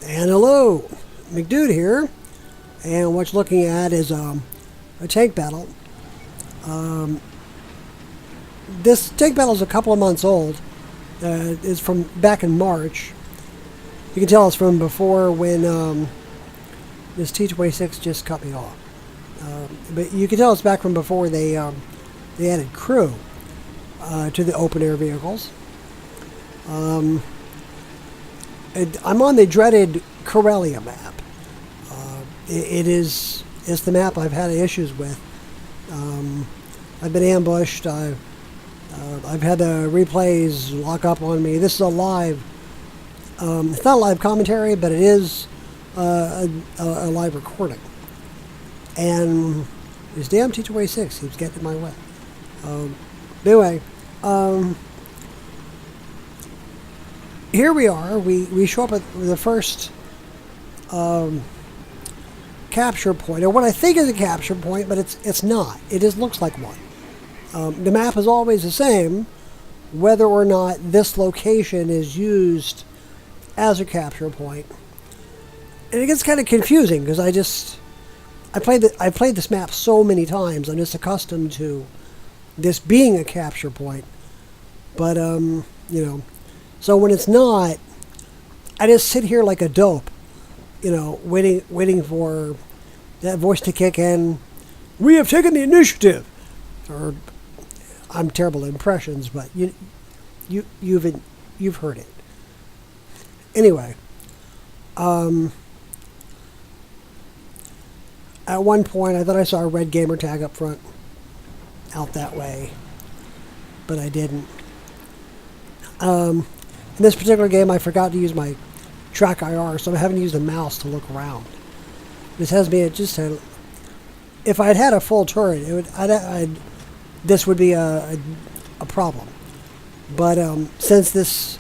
And hello, McDude here, and what you're looking at is a tank battle. This tank battle is a couple of months old. It's from back in March. You can tell it's from before when this T-26 just cut me off. But you can tell it's back from before they added crew to the open air vehicles. I'm on the dreaded Corellia map. It's the map I've had issues with. I've been ambushed. I've had the replays lock up on me. This is a live. It's not a live commentary, but it is a live recording. And this damn T-26 keeps getting in my way. Anyway, here we are. We show up at the first capture point, or what I think is a capture point, but it's not. It just looks like one. The map is always the same, whether or not this location is used as a capture point. And it gets kind of confusing because I played this map so many times. I'm just accustomed to this being a capture point. But so when it's not, I just sit here like a dope, waiting for that voice to kick in. We have taken the initiative. Or I'm terrible at impressions, but you've heard it. Anyway, at one point I thought I saw a red gamer tag up front, out that way, but I didn't. In this particular game, I forgot to use my track IR, so I'm having to use the mouse to look around. This has me if I had had a full turret, this would be a problem. But since this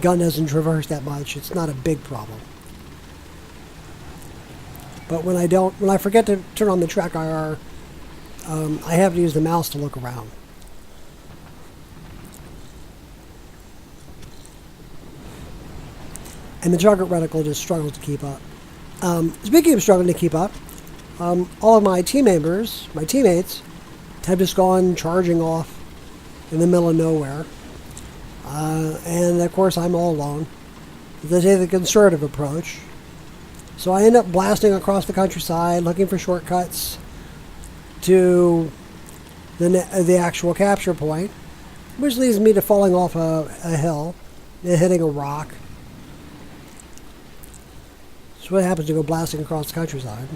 gun doesn't traverse that much, it's not a big problem. But when I forget to turn on the track IR, I have to use the mouse to look around. And the target reticle just struggles to keep up. Speaking of struggling to keep up, all of my teammates, have just gone charging off in the middle of nowhere. And of course I'm all alone. They take the conservative approach. So I end up blasting across the countryside, looking for shortcuts to the actual capture point, which leads me to falling off a hill and hitting a rock. That's what happens to go blasting across the countryside.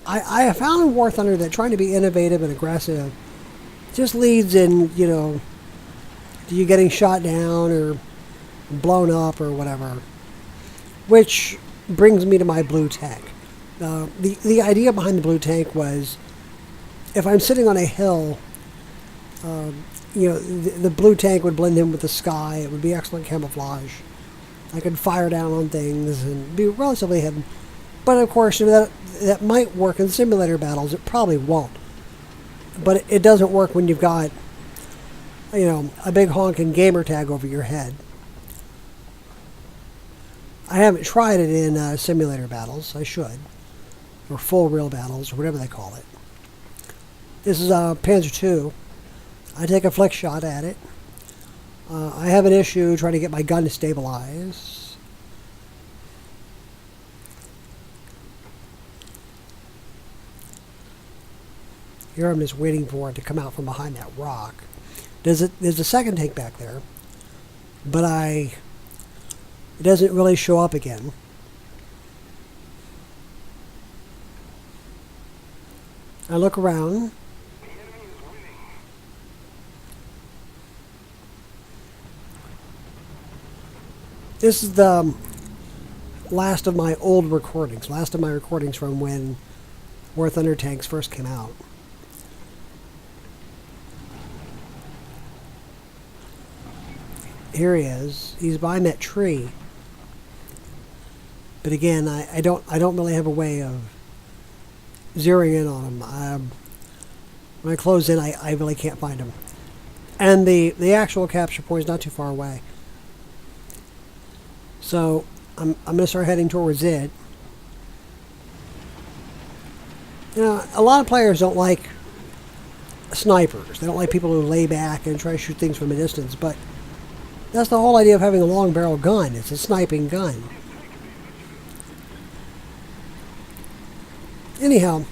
I have found in War Thunder that trying to be innovative and aggressive just leads in, to you getting shot down or blown up or whatever. Which brings me to my blue tank. The idea behind the blue tank was, if I'm sitting on a hill, the blue tank would blend in with the sky. It would be excellent camouflage. I could fire down on things and be relatively hidden. But of course, that might work in simulator battles. It probably won't. But it doesn't work when you've got, a big honking gamer tag over your head. I haven't tried it in simulator battles. I should. Or full real battles, or whatever they call it. This is Panzer II. I take a flick shot at it. I have an issue trying to get my gun to stabilize. Here I'm just waiting for it to come out from behind that rock. There's a second tank back there, but it doesn't really show up again. I look around. This is the last of my old recordings. Last of my recordings from when War Thunder tanks first came out. Here he is. He's behind that tree. But again, I don't really have a way of zeroing in on him. When I close in, I really can't find him. And the actual capture point is not too far away. So I'm going to start heading towards it. You know, a lot of players don't like snipers. They don't like people who lay back and try to shoot things from a distance, but that's the whole idea of having a long barrel gun. It's a sniping gun. Anyhow,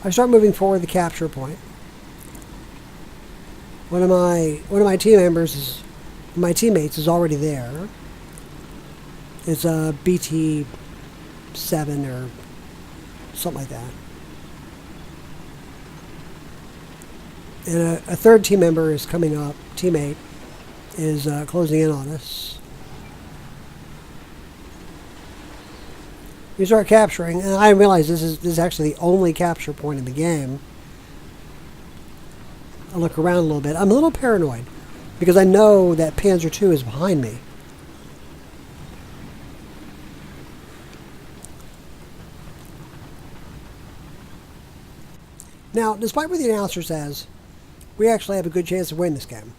I start moving forward the capture point. One of my teammates is already there. It's a BT-7 or something like that. And a third team member is coming up. Teammate is closing in on us. You start capturing, and I realize this is actually the only capture point in the game. I look around a little bit. I'm a little paranoid because I know that Panzer II is behind me. Now, despite what the announcer says, we actually have a good chance of winning this game.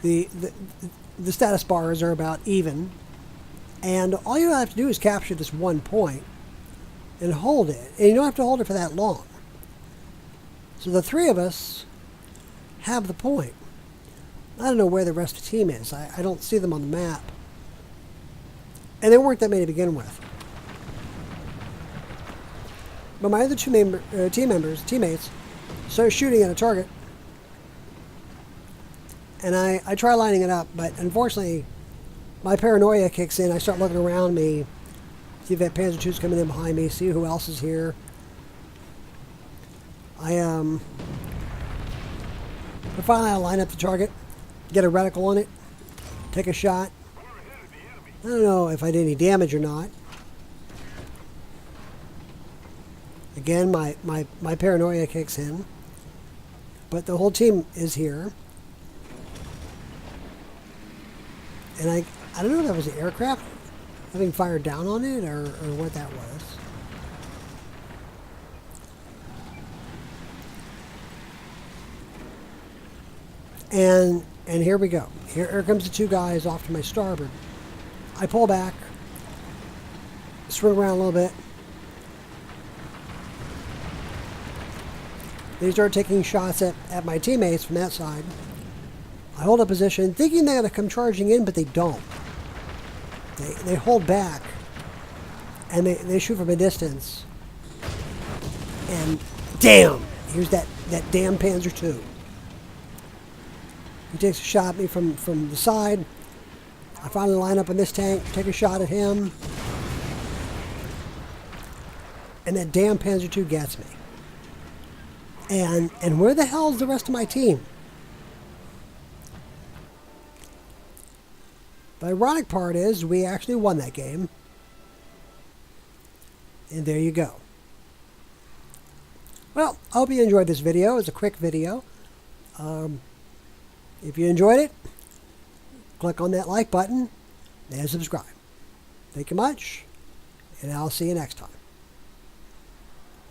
The status bars are about even, and all you have to do is capture this one point and hold it, and you don't have to hold it for that long. So the three of us have the point. I don't know where the rest of the team is. I don't see them on the map, and there weren't that many to begin with. But my other teammates, started shooting at a target. And I try lining it up, but unfortunately, my paranoia kicks in. I start looking around me, see if that Panzer II's coming in behind me, see who else is here. But finally I line up the target, get a reticle on it, take a shot. I don't know if I did any damage or not. Again, my paranoia kicks in. But the whole team is here. And I don't know if that was an aircraft having fired down on it or what that was. And here we go. Here comes the two guys off to my starboard. I pull back, swing around a little bit. They start taking shots at my teammates from that side. I hold a position, thinking they're going to come charging in, but they don't. They hold back, and they shoot from a distance. And damn, here's that damn Panzer II. He takes a shot at me from the side. I finally line up in this tank, take a shot at him. And that damn Panzer II gets me. And where the hell is the rest of my team? The ironic part is we actually won that game. And there you go. Well, I hope you enjoyed this video. It's a quick video. If you enjoyed it, click on that like button and subscribe. Thank you much, and I'll see you next time.